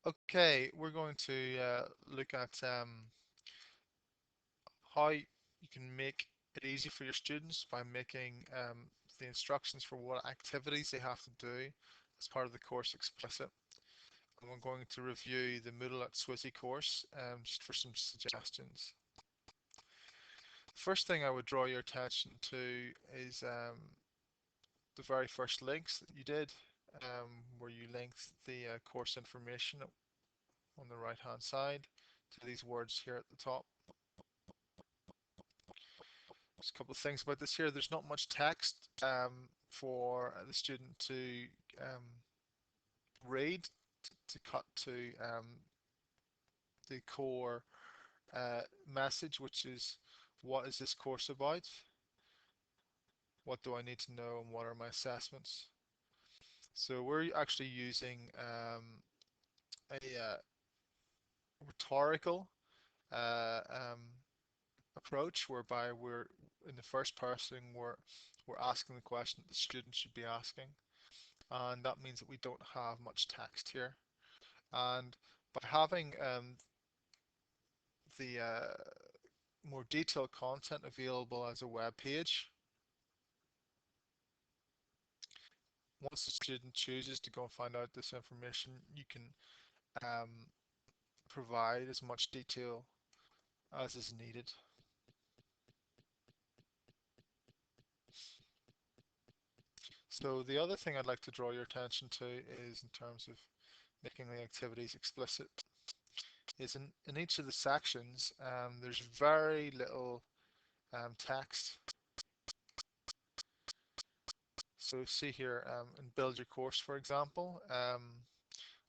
Okay, we're going to look at how you can make it easy for your students by making the instructions for what activities they have to do as part of the course explicit. And we're going to review the Moodle at SWSI course just for some suggestions. The first thing I would draw your attention to is the very first links that you did, where you linked the course information on the right hand side to these words here at the top. Just a couple of things about this here. There's not much text for the student to read to cut to the core message, which is what is this course about? What do I need to know and what are my assessments? So we're actually using a rhetorical uh, um, approach whereby we're in the first person we're asking the question that the student should be asking, and that means that we don't have much text here. And by having the more detailed content available as a web page, once the student chooses to go and find out this information, you can um, provide as much detail as is needed. So the other thing I'd like to draw your attention to is in terms of making the activities explicit is in each of the sections there's very little text. So see here in build your course, for example,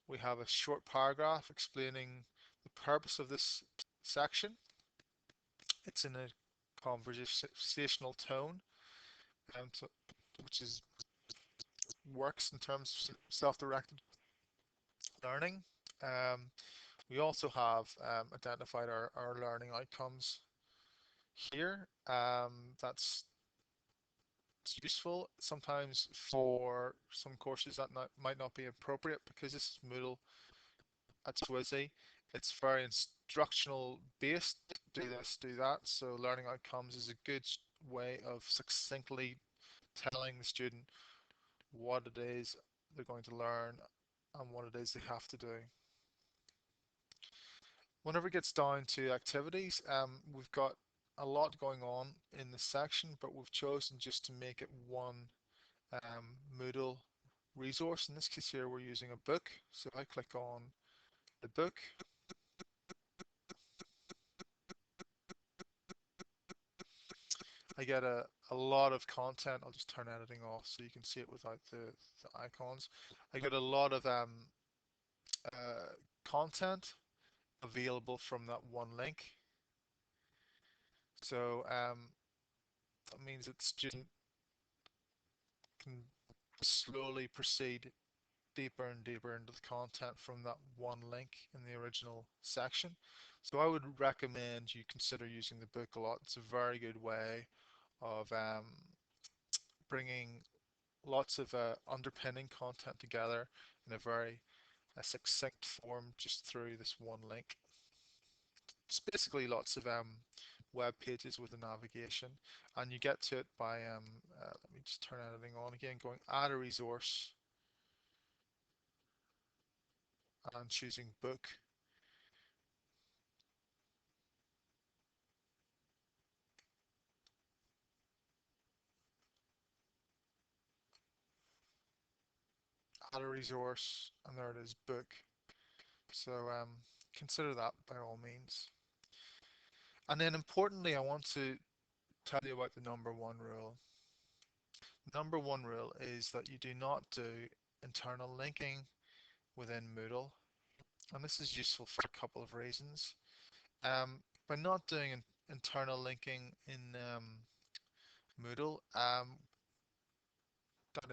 we have a short paragraph explaining the purpose of this section. It's in a conversational tone, so, which is works in terms of self-directed learning. Um, we also have identified our learning outcomes here. That's useful sometimes for some courses that might not be appropriate because this is Moodle at SWSI. It's very instructional based. Do this, do that. So learning outcomes is a good way of succinctly telling the student what it is they're going to learn and what it is they have to do. Whenever it gets down to activities, we've got a lot going on in this section, but we've chosen just to make it one Moodle resource. In this case here, we're using a book. So if I click on the book, I get a lot of content. I'll just turn editing off so you can see it without the icons. I get a lot of content available from that one link. So that means that student can slowly proceed deeper and deeper into the content from that one link in the original section. So I would recommend you consider using the book a lot. It's a very good way of bringing lots of underpinning content together in a very succinct form just through this one link. It's basically lots of web pages with a navigation, and you get to it by let me just turn editing on again, going add a resource and choosing book. Add a resource, and there it is, book. So consider that by all means. And then importantly, I want to tell you about the number one rule. Number one rule is that you do not do internal linking within Moodle. And this is useful for a couple of reasons. By not doing internal linking in Moodle, that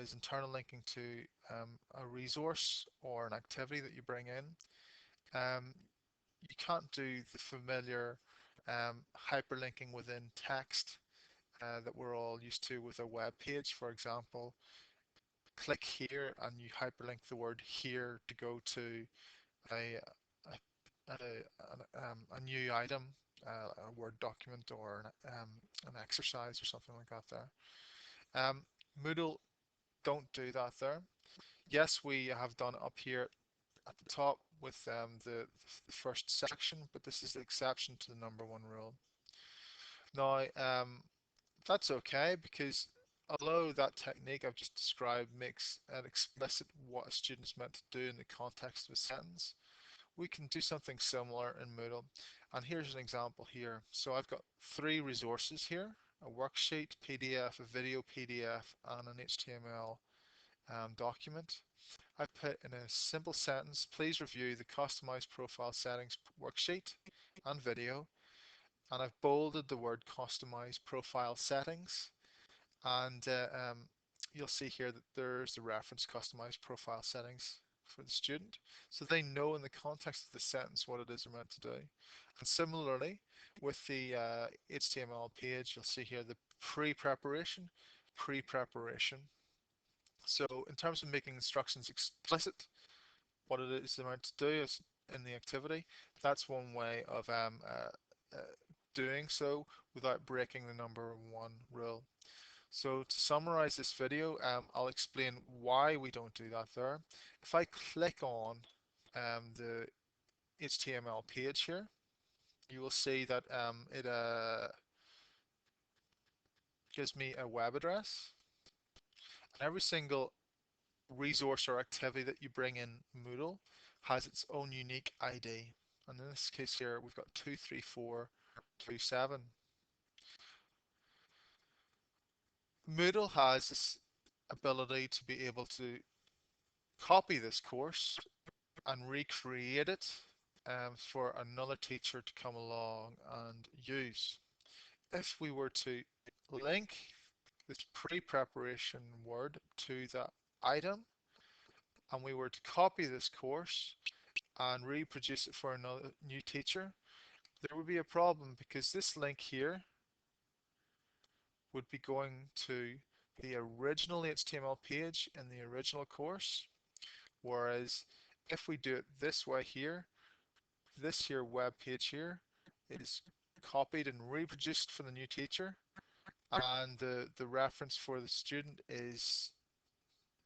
is internal linking to a resource or an activity that you bring in, you can't do the familiar hyperlinking within text that we're all used to with a web page. For example, click here and you hyperlink the word here to go to a a new item, a Word document or an exercise or something like that there. Moodle don't do that there. Yes, we have done up here at the top with the first section, but this is the exception to the number one rule. Now, that's okay because although that technique I've just described makes it explicit what a student's meant to do in the context of a sentence, we can do something similar in Moodle. And here's an example here. So I've got three resources here, a worksheet, PDF, a video PDF, and an HTML document. I put in a simple sentence, please review the customized profile settings worksheet and video. And I've bolded the word customized profile settings. And you'll see here that there's the reference customized profile settings for the student. So they know in the context of the sentence what it is they're meant to do. And similarly, with the HTML page, you'll see here the pre-preparation. So in terms of making instructions explicit, what it is they're meant to do is in the activity, that's one way of doing so without breaking the number one rule. So to summarize this video, I'll explain why we don't do that there. If I click on the HTML page here, you will see that it gives me a web address. And every single resource or activity that you bring in Moodle has its own unique ID. And in this case here, we've got 23427. Moodle has this ability to be able to copy this course and recreate it for another teacher to come along and use. If we were to link this pre-preparation word to that item and we were to copy this course and reproduce it for another new teacher, there would be a problem because this link here would be going to the original HTML page in the original course, whereas if we do it this way here, this here web page here is copied and reproduced for the new teacher, and the reference for the student is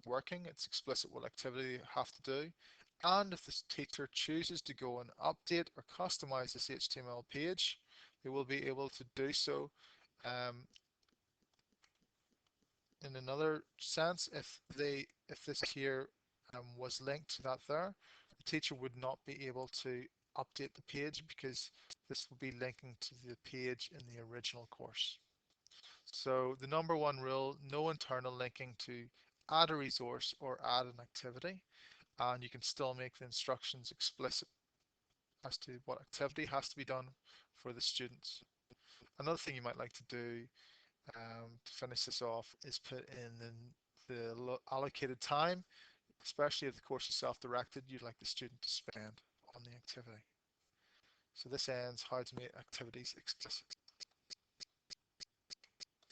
working. It's explicit what activity they have to do. And if this teacher chooses to go and update or customize this HTML page, they will be able to do so. In another sense, if this here was linked to that there, the teacher would not be able to update the page because this will be linking to the page in the original course. So the number one rule, no internal linking to add a resource or add an activity, and you can still make the instructions explicit as to what activity has to be done for the students. Another thing you might like to do to finish this off is put in the allocated time, especially if the course is self-directed, you'd like the student to spend on the activity. So this ends how to make activities explicit.